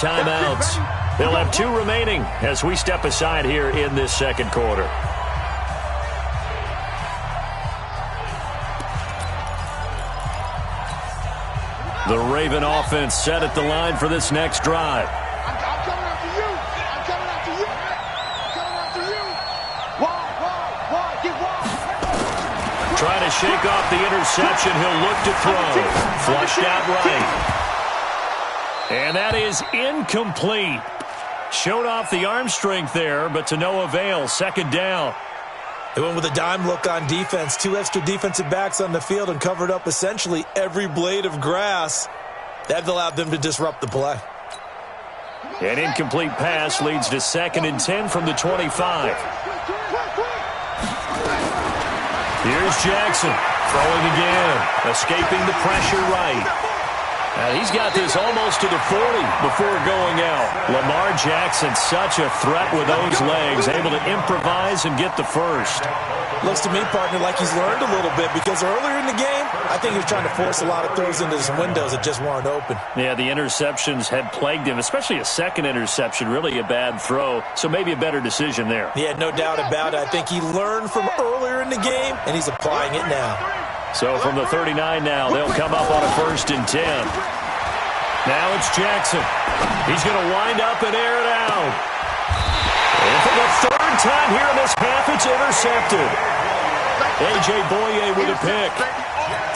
Timeouts. They'll have 2 remaining as we step aside here in this second quarter. The Raven offense set at the line for this next drive. I'm coming after you. I'm coming after you. I'm coming after you. Wide. Get wide. Trying to shake off the interception. He'll look to throw. Flushed out right. And that is incomplete. Showed off the arm strength there, but to no avail. Second down. They went with a dime look on defense. 2 extra defensive backs on the field and covered up essentially every blade of grass. That allowed them to disrupt the play. An incomplete pass leads to 2nd and 10 from the 25. Here's Jackson. Throwing again. Escaping the pressure right. He's got this almost to the 40 before going out. Lamar Jackson, such a threat with those legs, able to improvise and get the first. Looks to me, partner, like he's learned a little bit because earlier in the game, I think he was trying to force a lot of throws into some windows that just weren't open. Yeah, the interceptions had plagued him, especially a second interception, really a bad throw, so maybe a better decision there. Yeah, no doubt about it. I think he learned from earlier in the game, and he's applying it now. So from the 39 now, they'll come up on a 1st and 10. Now it's Jackson. He's going to wind up and air it out. And for the 3rd time here in this half, it's intercepted. A.J. Boye with a pick.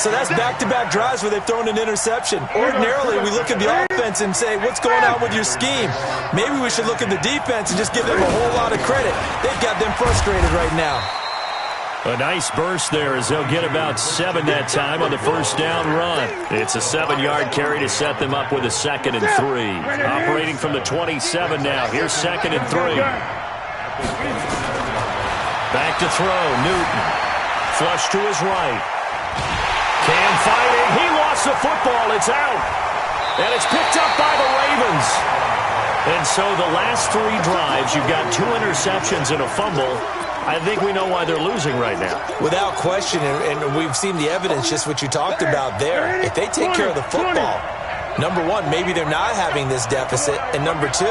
So that's back-to-back drives where they've thrown an interception. Ordinarily, we look at the offense and say, what's going on with your scheme? Maybe we should look at the defense and just give them a whole lot of credit. They've got them frustrated right now. A nice burst there as they'll get about 7 that time on the 1st down run. It's a 7-yard carry to set them up with a 2nd and 3. Operating from the 27 now. Here's 2nd and 3. Back to throw. Newton. Flush to his right. Cam fighting. He lost the football. It's out. And it's picked up by the Ravens. And so the last 3 drives, you've got 2 interceptions and a fumble. I think we know why they're losing right now. Without question, and we've seen the evidence, just what you talked about there. If they take care of the football, number 1, maybe they're not having this deficit, and number 2,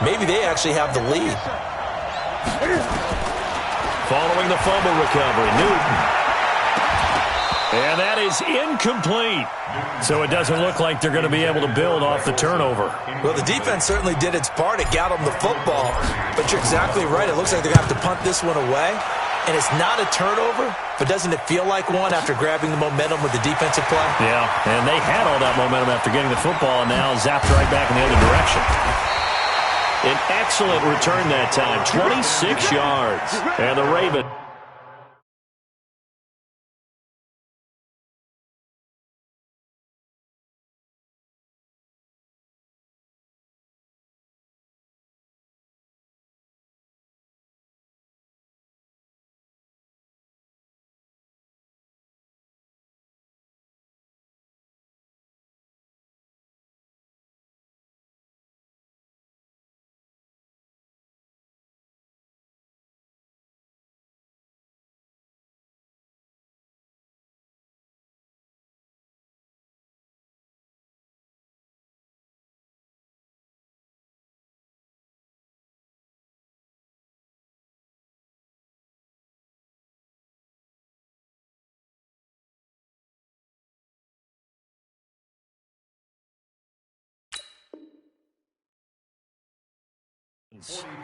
maybe they actually have the lead. Following the fumble recovery, Newton. And that is incomplete. So it doesn't look like they're going to be able to build off the turnover. Well, the defense certainly did its part. It got them the football. But you're exactly right. It looks like they're going to have to punt this one away. And it's not a turnover, but doesn't it feel like one after grabbing the momentum with the defensive play? Yeah, and they had all that momentum after getting the football and now zapped right back in the other direction. An excellent return that time, 26 yards. And the Ravens.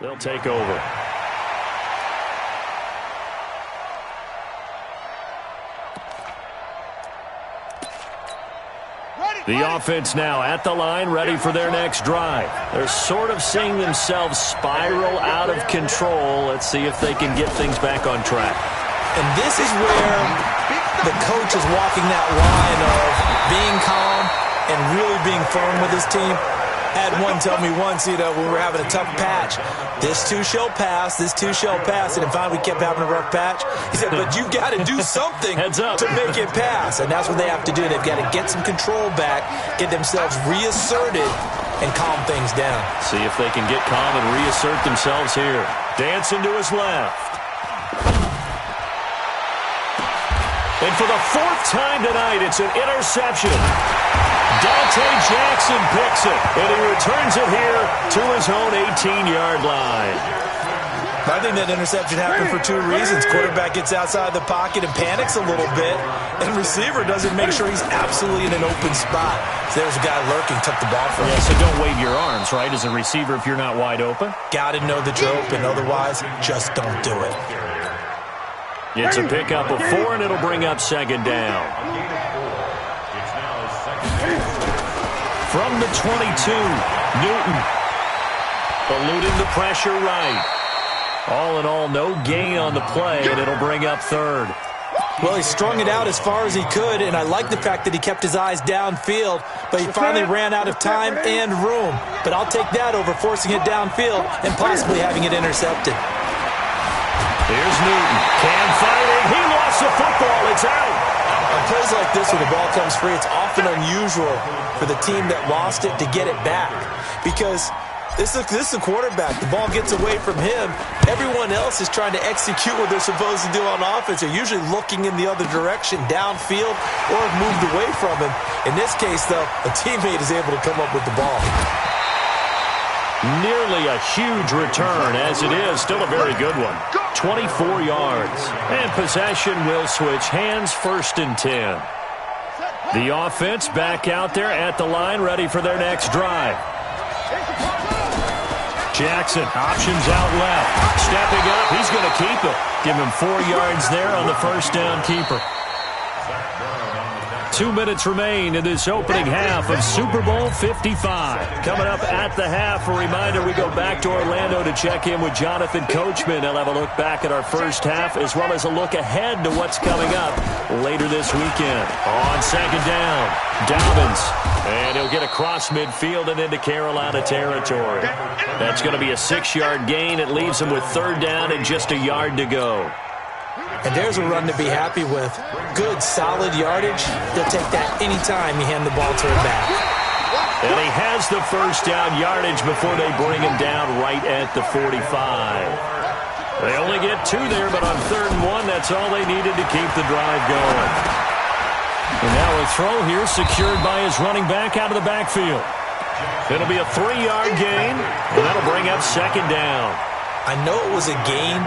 They'll take over. The offense now at the line, ready for their next drive. They're sort of seeing themselves spiral out of control. Let's see if they can get things back on track. And this is where the coach is walking that line of being calm and really being firm with his team. Had one tell me once, when we were having a tough patch, this too shall pass, this too shall pass, and finally we kept having a rough patch. He said, but you've got to do something to make it pass, and that's what they have to do. They've got to get some control back, get themselves reasserted, and calm things down. See if they can get calm and reassert themselves here. Dancing to his left. And for the 4th time tonight, it's an interception. Dante Jackson picks it, and he returns it here to his own 18-yard line. I think that interception happened for two reasons. Quarterback gets outside the pocket and panics a little bit, and receiver doesn't make sure he's absolutely in an open spot. So there's a guy lurking, took the ball from him. Yeah, so don't wave your arms, right, as a receiver if you're not wide open. Got to know that you're open. Otherwise, just don't do it. It's a pickup of 4, and it'll bring up second down. From the 22, Newton. Eluding the pressure right. All in all, no gain on the play, and it'll bring up third. Well, he strung it out as far as he could, and I like the fact that he kept his eyes downfield, but he finally ran out of time and room. But I'll take that over forcing it downfield and possibly having it intercepted. Here's Newton. Cam fighting. He lost the football. It's out. On plays like this where the ball comes free, it's often unusual for the team that lost it to get it back because this is a quarterback. The ball gets away from him. Everyone else is trying to execute what they're supposed to do on offense. They're usually looking in the other direction, downfield, or have moved away from him. In this case, though, a teammate is able to come up with the ball. Nearly a huge return, as it is. Still a very good one. 24 yards. And possession will switch hands, 1st and 10. The offense back out there at the line, ready for their next drive. Jackson, options out left. Stepping up, he's going to keep it. Give him 4 yards there on the first down keeper. 2 minutes remain in this opening half of Super Bowl 55. Coming up at the half, a reminder, we go back to Orlando to check in with Jonathan Coachman. He'll have a look back at our first half as well as a look ahead to what's coming up later this weekend. On second down, Dobbins. And he'll get across midfield and into Carolina territory. That's going to be a 6-yard gain. It leaves him with 3rd down and just a yard to go. And there's a run to be happy with. Good, solid yardage. They'll take that any time you hand the ball to him back. And he has the first down yardage before they bring him down right at the 45. They only get 2 there, but on 3rd and 1, that's all they needed to keep the drive going. And now a throw here secured by his running back out of the backfield. It'll be a 3-yard gain, and that'll bring up second down. I know it was a gain,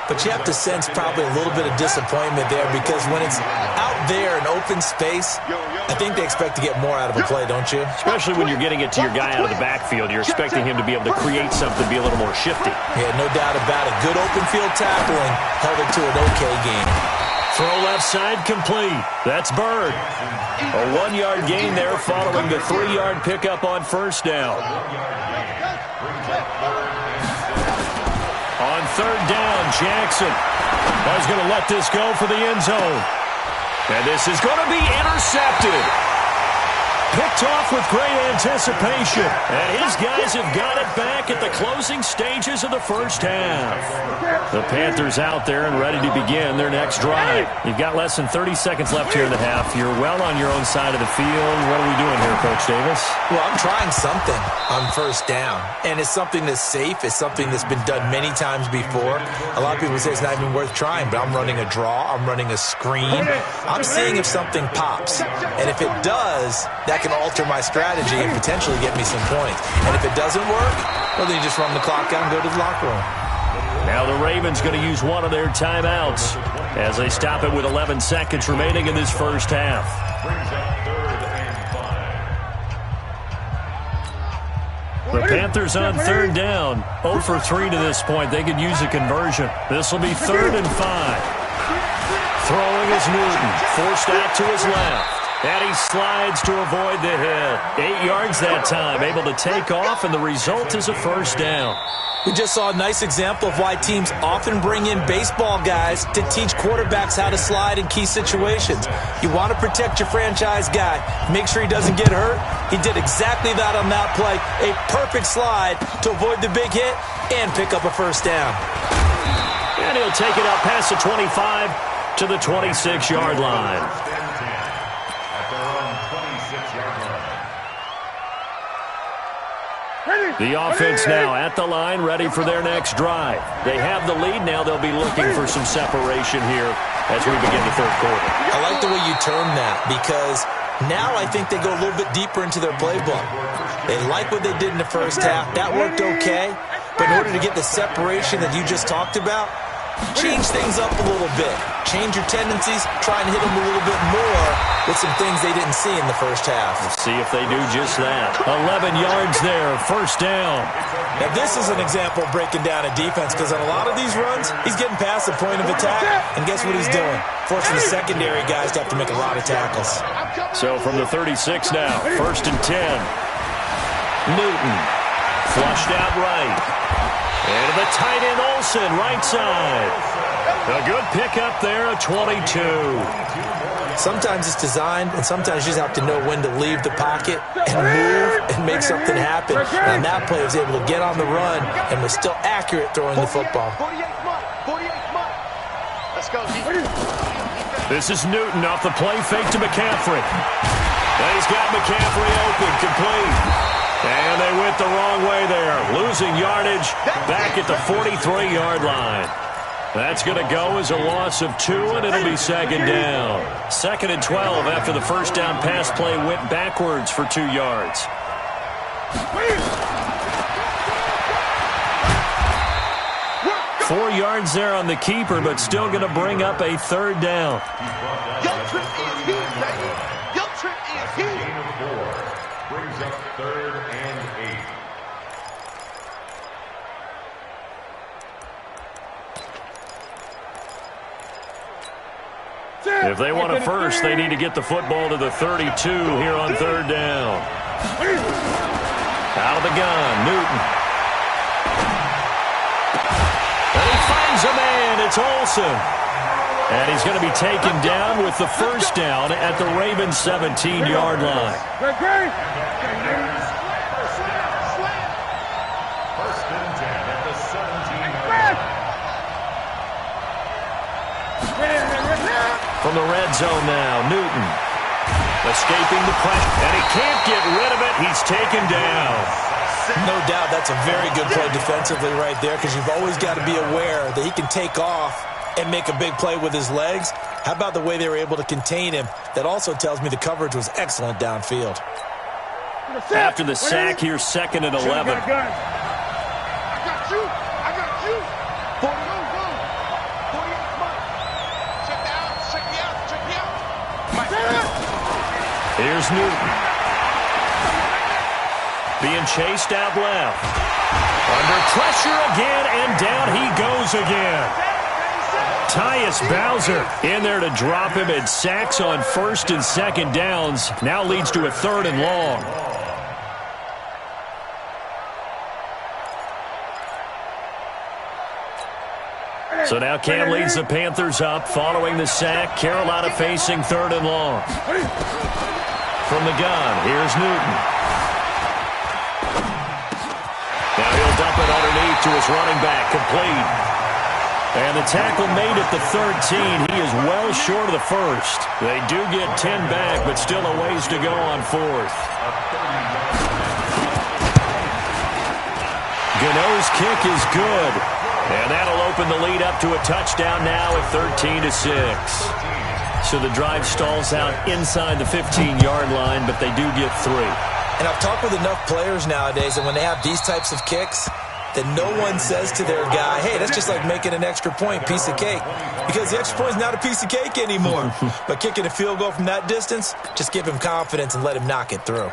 but you have to sense probably a little bit of disappointment there because when it's out there in open space, I think they expect to get more out of a play, don't you? Especially when you're getting it to your guy out of the backfield. You're expecting him to be able to create something, be a little more shifty. Yeah, no doubt about it. Good open field tackling held it to an okay game. Throw left side complete. That's Bird. A 1-yard gain there following the 3-yard pickup on first down. On 3rd down, Jackson is going to let this go for the end zone. And this is going to be intercepted. Picked off with great anticipation. And his guys have got it back at the closing stages of the first half. The Panthers out there and ready to begin their next drive. You've got less than 30 seconds left here in the half. You're well on your own side of the field. What are we doing here, Coach Davis? Well, I'm trying something on first down. And it's something that's safe. It's something that's been done many times before. A lot of people say it's not even worth trying, but I'm running a draw. I'm running a screen. I'm seeing if something pops. And if it does, that can alter my strategy and potentially get me some points. And if it doesn't work, well, then you just run the clock out and go to the locker room. Now the Ravens going to use one of their timeouts as they stop it with 11 seconds remaining in this first half. The Panthers on 3rd down. 0 for 3 to this point. They could use a conversion. This will be 3rd and 5. Throwing is Newton. Forced out to his left. And he slides to avoid the hit. 8 yards that time. Able to take off, and the result is a first down. We just saw a nice example of why teams often bring in baseball guys to teach quarterbacks how to slide in key situations. You want to protect your franchise guy. Make sure he doesn't get hurt. He did exactly that on that play. A perfect slide to avoid the big hit and pick up a first down. And he'll take it up past the 25 to the 26-yard line. The offense now at the line, ready for their next drive. They have the lead. Now they'll be looking for some separation here as we begin the third quarter. I like the way you term that because Now I think they go a little bit deeper into their playbook. They like what they did in the first half. That worked okay. But in order to get the separation that you just talked about, change things up a little bit. Change your tendencies. Try and hit them a little bit more with some things they didn't see in the first half. Let's see if they do just that. 11 yards there, first down. Now, this is an example of breaking down a defense because on a lot of these runs, he's getting past the point of attack, and guess what he's doing? Forcing the secondary guys to have to make a lot of tackles. So from the 36 now, first and 10. Newton, flushed out right. And the tight end Olsen, right side. A good pickup there, a 22. Sometimes it's designed, and sometimes you just have to know when to leave the pocket and move and make something happen. And on that play, he was able to get on the run and was still accurate throwing the football. 48th month. Let's go, This is Newton off the play fake to McCaffrey. And he's got McCaffrey open, complete. And they went the wrong way there, losing yardage back at the 43-yard line. That's going to go as a loss of 2, and it'll be second down. Second and 12 after the first down pass play went backwards for 2 yards. Four yards there on the keeper, but still going to bring up a third down. Your trip is here, baby. Your trip is here. Brings up 3rd and 8. If they want a first, they need to get the football to the 32 here on third down. Out of the gun, Newton. And he finds a man. It's Olsen. And he's going to be taken down with the first down at the Ravens' 17-yard line. First and 10 at the 17-yard line. From the red zone now, Newton. Escaping the pressure, and he can't get rid of it. He's taken down. No doubt that's a very good play defensively right there because you've always got to be aware that he can take off and make a big play with his legs. How about the way they were able to contain him? That also tells me the coverage was excellent downfield. After the sack, here's second and 11. I got you. I got you. 48th month. Check me out. Check me out. Check me out. Here's Newton. Being chased out left. Under pressure again, and down he goes again. Tyus Bowser in there to drop him, and sacks on first and second downs. Now leads to a 3rd and long. So now Cam leads the Panthers up following the sack. Carolina facing 3rd and long. From the gun, here's Newton. Now he'll dump it underneath to his running back, complete. And the tackle made at the 13. He is well short of the first. They do get 10 back, but still a ways to go on 4th. Gano's kick is good. And that'll open the lead up to a touchdown now at 13-6. So the drive stalls out inside the 15-yard line, but they do get 3. And I've talked with enough players nowadays that when they have these types of kicks, that no one says to their guy, hey, that's just like making an extra point, piece of cake. Because the extra point is not a piece of cake anymore. But kicking a field goal from that distance, just give him confidence and let him knock it through.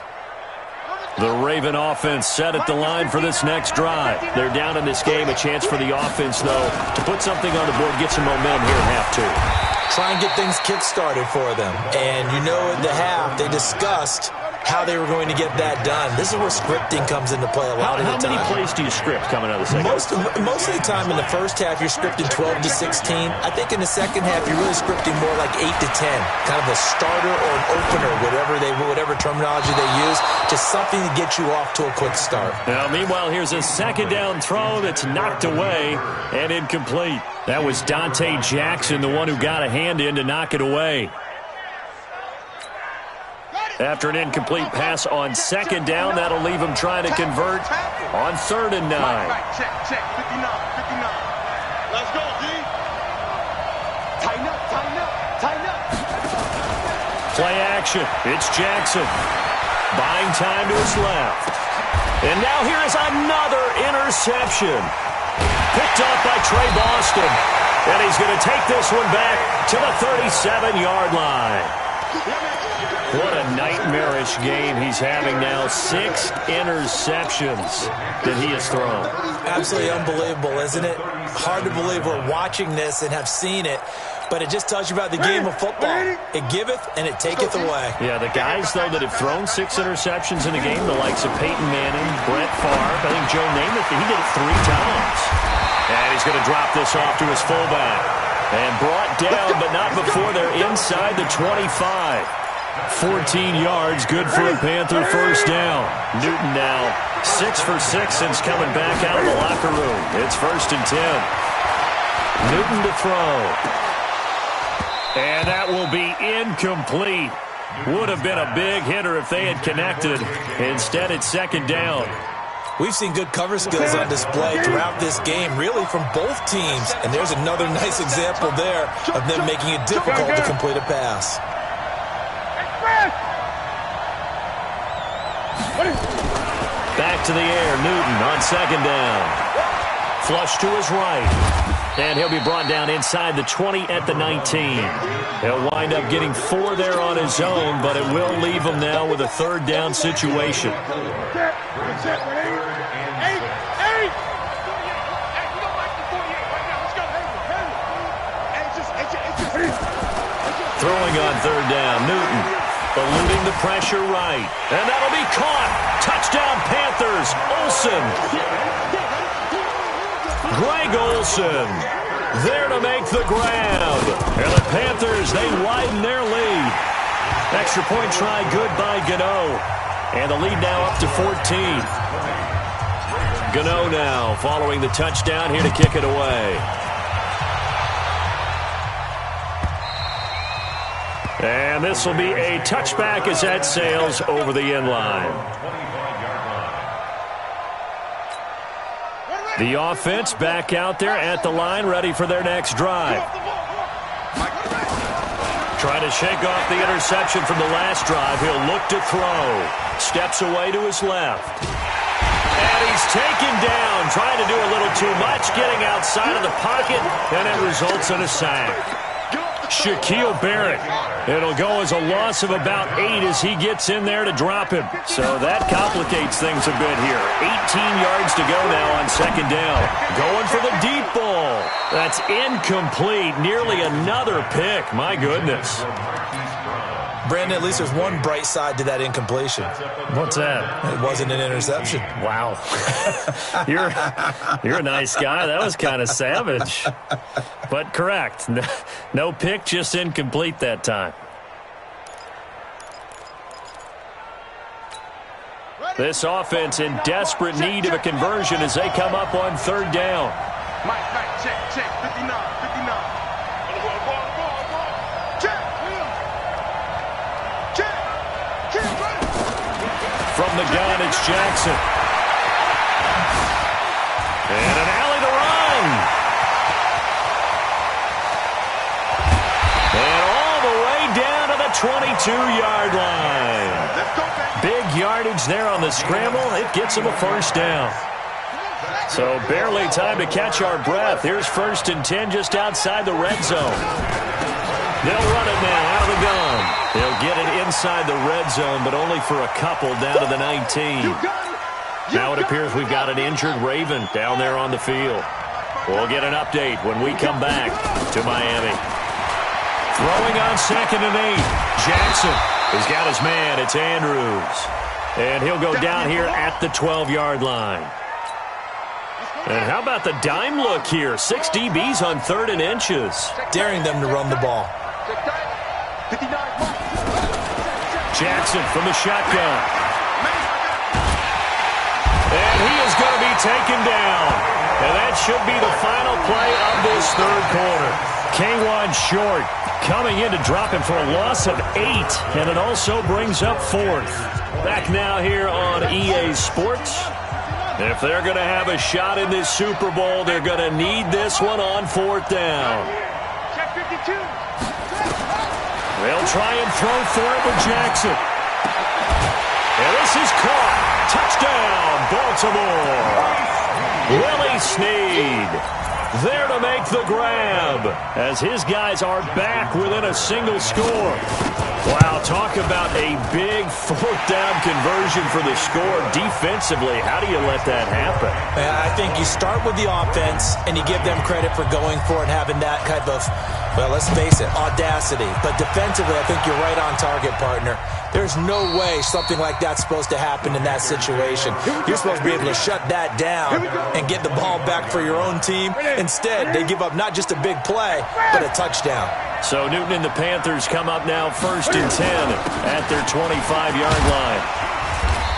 The Raven offense set at the line for this next drive. They're down in this game. A chance for the offense, though, to put something on the board, get some momentum here in half 2. Try and get things kick-started for them. And you know at the half, they discussed how they were going to get that done. This is where scripting comes into play a lot of the time. How many plays do you script coming out of the second? Most of the time in the first half, you're scripting 12 to 16. I think in the second half, you're really scripting more like 8 to 10. Kind of a starter or an opener, whatever terminology they use. Just something to get you off to a quick start. Now, meanwhile, here's a second down throw that's knocked away and incomplete. That was Dante Jackson, the one who got a hand in to knock it away. After an incomplete pass on second down, that'll leave him trying to convert on 3rd and 9. Check, 59. Let's go, G. Tighten up. Play action. It's Jackson. Buying time to his left. And now here is another interception. Picked off by Trey Boston. And he's going to take this one back to the 37-yard line. What a nightmarish game he's having now. 6 interceptions that he has thrown. Absolutely unbelievable, isn't it? Hard to believe we're watching this and have seen it. But it just tells you about the game of football. It giveth and it taketh away. Yeah, the guys, though, that have thrown 6 interceptions in a game, the likes of Peyton Manning, Brett Favre, I think Joe Namath, he did it 3 times. And he's going to drop this off to his fullback. And brought down, but not before they're inside the 25. 14 yards, good for a Panther first down. Newton now 6 for 6 since coming back out of the locker room. It's 1st and 10. Newton to throw. And that will be incomplete. Would have been a big hitter if they had connected. Instead, it's 2nd down. We've seen good cover skills on display throughout this game, really from both teams. And there's another nice example there of them making it difficult to complete a pass. Back to the air, Newton on 2nd down. Flush to his right. And he'll be brought down inside the 20 at the 19. He'll wind up getting 4 there on his own, but it will leave him now with a 3rd down situation. Throwing on 3rd down, Newton eluding the pressure right. And that'll be caught. Touchdown Panthers, Olsen. Greg Olsen there to make the grab. And the Panthers, they widen their lead. Extra point try good by Gano. And the lead now up to 14. Gano now following the touchdown here to kick it away. And this will be a touchback as that sails over the end line. The offense back out there at the line, ready for their next drive. Trying to shake off the interception from the last drive. He'll look to throw. Steps away to his left. And he's taken down, trying to do a little too much, getting outside of the pocket, and it results in a sack. Shaquille Barrett. It'll go as a loss of about 8 as he gets in there to drop him. So that complicates things a bit here. 18 yards to go now on 2nd down. Going for the deep ball. That's incomplete. Nearly another pick. My goodness. Brandon, at least there's one bright side to that incompletion. What's that? It wasn't an interception. Wow. You're a nice guy. That was kind of savage. But correct. No pick, just incomplete that time. This offense in desperate need of a conversion as they come up on 3rd down. Mike, check, 59. From the gun, it's Jackson. And an alley to run. And all the way down to the 22-yard line. Big yardage there on the scramble. It gets him a 1st down. So barely time to catch our breath. Here's 1st and 10 just outside the red zone. They'll run it now out of the gun. They'll get it inside the red zone, but only for a couple down to the 19. Now it appears we've got an injured Raven down there on the field. We'll get an update when we come back to Miami. Throwing on 2nd and 8. Jackson has got his man. It's Andrews. And he'll go down here at the 12-yard line. And how about the dime look here? 6 DBs on 3rd and inches. Daring them to run the ball. Jackson from the shotgun. And he is going to be taken down. And that should be the final play of this 3rd quarter. K1 Short coming in to drop him for a loss of 8. And it also brings up 4th. Back now here on EA Sports. If they're going to have a shot in this Super Bowl, they're going to need this one on 4th down. They'll try and throw for it with Jackson. And this is caught. Touchdown, Baltimore. Willie Snead there to make the grab as his guys are back within a single score. Wow, talk about a big fourth down conversion for the score. Defensively, how do you let that happen? I think you start with the offense and you give them credit for going for it and having that type of, well, let's face it, audacity. But defensively, I think you're right on target, partner. There's no way something like that's supposed to happen in that situation. You're supposed to be able to shut that down and get the ball back for your own team. Instead, they give up not just a big play, but a touchdown. So Newton and the Panthers come up now 1st and 10 at their 25-yard line.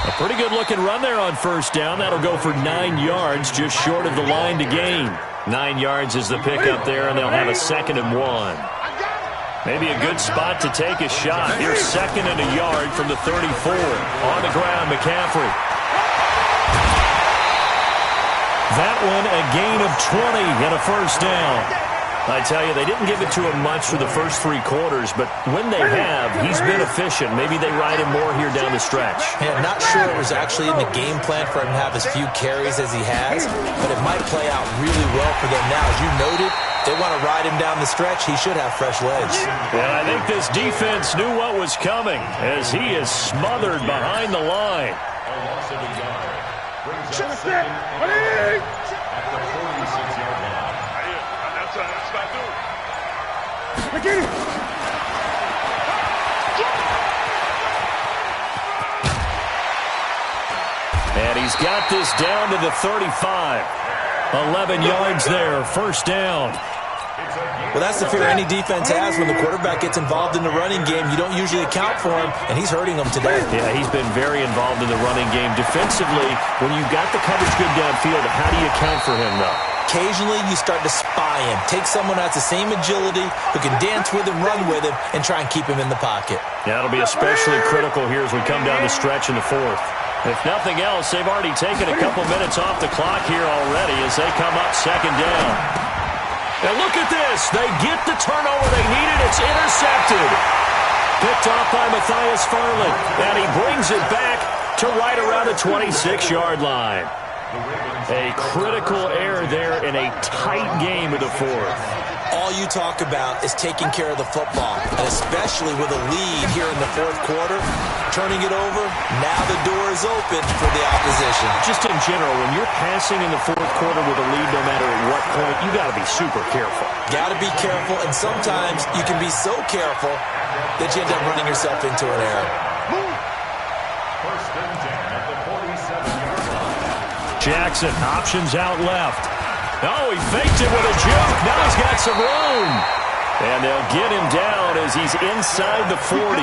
A pretty good-looking run there on first down. That'll go for 9 yards, just short of the line to gain. 9 yards is the pickup there, and they'll have a 2nd and 1. Maybe a good spot to take a shot. Here's 2nd and a yard from the 34. On the ground, McCaffrey. That one a gain of 20 and a first down. I tell you, they didn't give it to him much for the first 3 quarters, but when they have, he's been efficient. Maybe they ride him more here down the stretch. Yeah, I'm not sure it was actually in the game plan for him to have as few carries as he has, but it might play out really well for them now. As you noted, they want to ride him down the stretch. He should have fresh legs. And I think this defense knew what was coming as he is smothered behind the line. A loss of a yard. Brings up 2nd and 8 at the 46-yard line. That's what I do. And he's got this down to the 35. 11 yards there, first down. Well, that's the fear any defense has when the quarterback gets involved in the running game. You don't usually account for him, and he's hurting them today. Yeah, he's been very involved in the running game. Defensively, when you've got the coverage good downfield, how do you account for him, though? Occasionally, you start to spy him. Take someone that's the same agility, who can dance with him, run with him, and try and keep him in the pocket. Yeah, it'll be especially critical here as we come down the stretch in the 4th. If nothing else, they've already taken a couple minutes off the clock here already as they come up 2nd down. And look at this. They get the turnover they needed. It's intercepted. Picked off by Matthias Farley. And he brings it back to right around the 26-yard line. A critical error there in a tight game of the 4th. All you talk about is taking care of the football, and especially with a lead here in the 4th quarter. Turning it over, now the door is open for the opposition. Just in general, when you're passing in the 4th quarter with a lead, no matter at what point, you got to be super careful. Got to be careful, and sometimes you can be so careful that you end up running yourself into an error. 1st and 10 at the 47-yard line. Jackson, options out left. Oh, he faked it with a juke. Now he's got some room. And they'll get him down as he's inside the 40.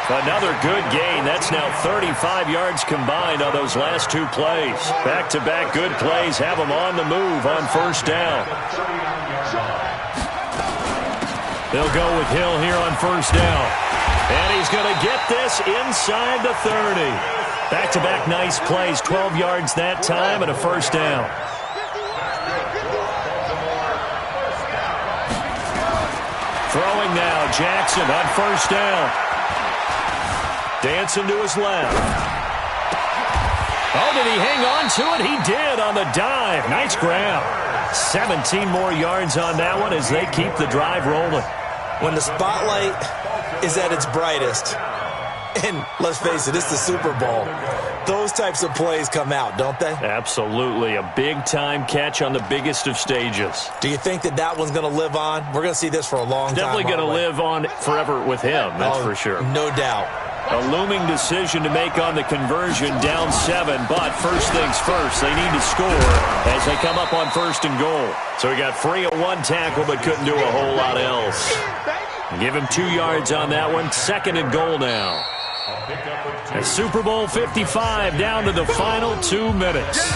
Another good gain. That's now 35 yards combined on those last 2 plays. Back-to-back good plays have him on the move on first down. They'll go with Hill here on first down. And he's going to get this inside the 30. Back-to-back nice plays. 12 yards that time and a first down. Throwing now, Jackson on first down. Dancing to his left. Oh, did he hang on to it? He did on the dive. Nice grab. 17 more yards on that one as they keep the drive rolling. When the spotlight is at its brightest, and let's face it, it's the Super Bowl, those types of plays come out, don't they? Absolutely. A big-time catch on the biggest of stages. Do you think that that one's going to live on? We're going to see this for a long time. Definitely going to live on forever with him, that's for sure. No doubt. A looming decision to make on the conversion, down 7, but first things first, they need to score as they come up on 1st and goal. So we got free of 1 tackle, but couldn't do a whole lot else. Give him 2 yards on that one, 2nd and goal now. And Super Bowl 55 down to the final 2 minutes.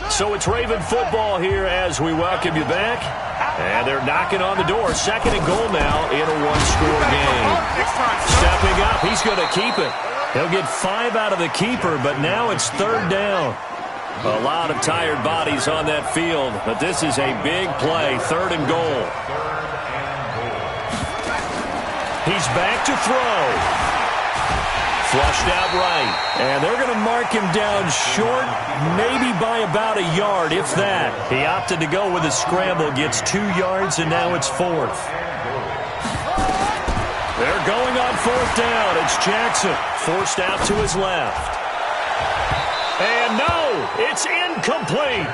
So it's Raven football here as we welcome you back. And they're knocking on the door. 2nd and goal now in a 1-score game. Stepping up, he's going to keep it. He'll get 5 out of the keeper, but now it's 3rd down. A lot of tired bodies on that field, but this is a big play, 3rd and goal. He's back to throw. Flushed out right. And they're going to mark him down short, maybe by about a yard, if that. He opted to go with a scramble, gets 2 yards, and now it's 4th. They're going on 4th down. It's Jackson, forced out to his left. And no, it's incomplete.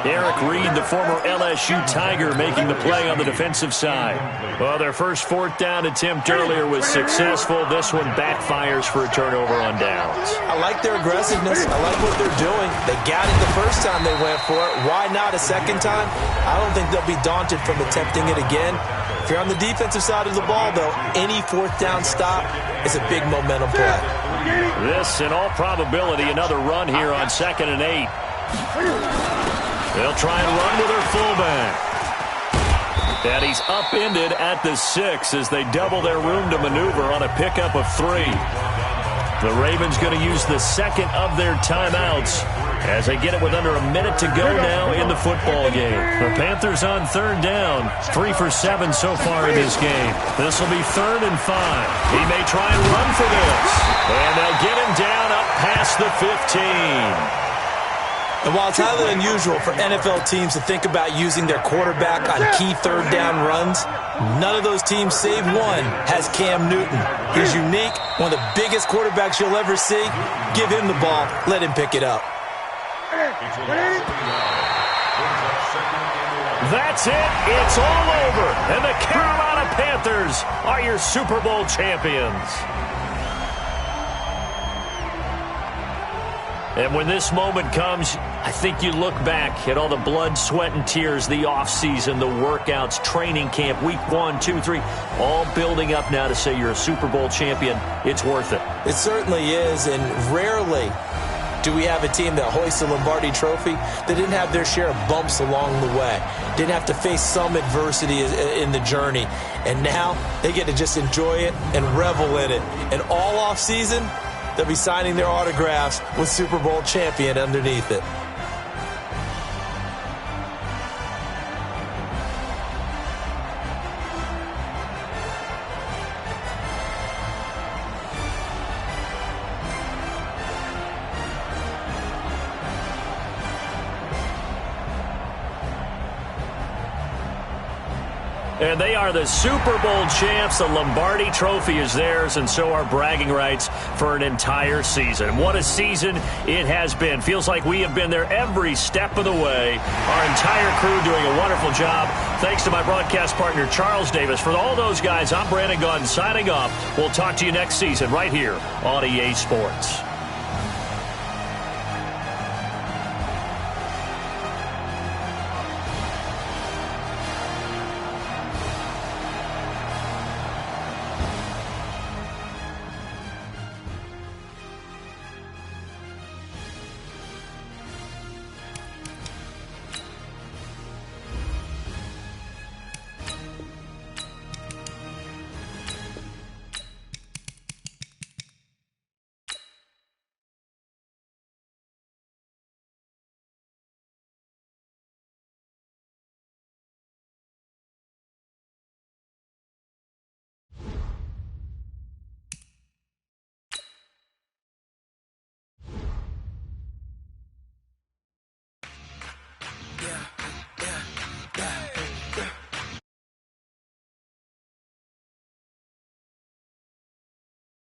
Eric Reed, the former LSU Tiger, making the play on the defensive side. Well, their first 4th down attempt earlier was successful. This one backfires for a turnover on downs. I like their aggressiveness. I like what they're doing. They got it the first time they went for it. Why not a second time? I don't think they'll be daunted from attempting it again. If you're on the defensive side of the ball, though, any 4th down stop is a big momentum play. This, in all probability, another run here on 2nd and 8. They'll try and run with their fullback. And he's upended at the 6 as they double their room to maneuver on a pickup of 3. The Ravens going to use the 2nd of their timeouts as they get it with under a minute to go now in the football game. The Panthers on 3rd down, 3 for 7 so far in this game. This will be 3rd and 5. He may try and run for this. And they'll get him down up past the 15. And while it's highly unusual for NFL teams to think about using their quarterback on key 3rd down runs, none of those teams, save one, has Cam Newton. He's unique, one of the biggest quarterbacks you'll ever see. Give him the ball. Let him pick it up. That's it. It's all over. And the Carolina Panthers are your Super Bowl champions. And when this moment comes, I think you look back at all the blood, sweat, and tears, the offseason, the workouts, training camp, week 1, 2, 3, all building up now to say you're a Super Bowl champion. It's worth it. It certainly is, and rarely do we have a team that hoists the Lombardi Trophy that didn't have their share of bumps along the way, didn't have to face some adversity in the journey, and now they get to just enjoy it and revel in it. And all off season, they'll be signing their autographs with Super Bowl champion underneath it. And they are the Super Bowl champs. The Lombardi Trophy is theirs, and so are bragging rights for an entire season. What a season it has been. Feels like we have been there every step of the way. Our entire crew doing a wonderful job. Thanks to my broadcast partner, Charles Davis. For all those guys, I'm Brandon Gaudin signing off. We'll talk to you next season right here on EA Sports.